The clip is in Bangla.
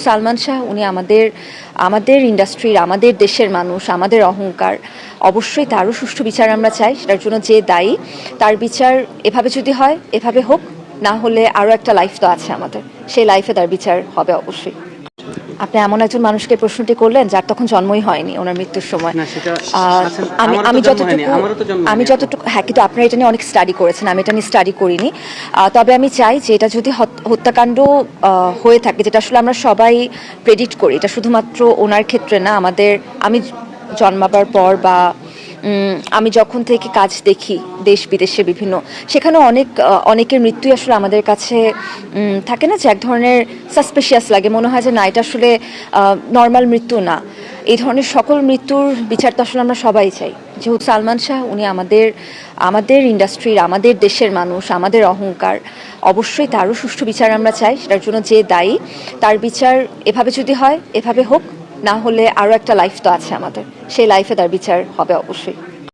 সালমান শাহ উনি আমাদের ইন্ডাস্ট্রির, আমাদের দেশের মানুষ, আমাদের অহংকার। অবশ্যই তারও সুষ্ঠু বিচার আমরা চাই। সেটার জন্য যে দায়ী তার বিচার এভাবে যদি হয় এভাবে হোক, না হলে আরও একটা লাইফ তো আছে আমাদের, সেই লাইফে তার বিচার হবে অবশ্যই। আপনি এমন একজন মানুষকে প্রশ্নটি করলেন যার তখন জন্মই হয়নি, ওনার মৃত্যুর সময়। আমি যতটুকু হ্যাঁ, কিন্তু আপনারা এটা নিয়ে অনেক স্টাডি করেছেন, আমি এটা নিয়ে স্টাডি করিনি। তবে আমি চাই যে এটা যদি হত্যাকাণ্ড হয়ে থাকে, যেটা আসলে আমরা সবাই প্রেডিক্ট করি, এটা শুধুমাত্র ওনার ক্ষেত্রে না, আমি জন্মাবার পর বা আমি যখন থেকে কাজ দেখি দেশ বিদেশে বিভিন্ন, সেখানে অনেকের মৃত্যুই আসলে আমাদের কাছে থাকে না যে এক ধরনের সাসপিশিয়াস লাগে, মনে হয় যে না, এটা আসলে নর্মাল মৃত্যু না। এই ধরনের সকল মৃত্যুর বিচার তো আসলে আমরা সবাই চাই। যেহেতু সালমান শাহ উনি আমাদের ইন্ডাস্ট্রির, আমাদের দেশের মানুষ, আমাদের অহংকার। অবশ্যই তারও সুষ্ঠু বিচার আমরা চাই। সেটার জন্য যে দায়ী তার বিচার এভাবে যদি হয় এভাবে হোক, না হলে আরও একটা লাইফ তো আছে আমাদের, সেই লাইফে তার বিচার হবে অবশ্যই।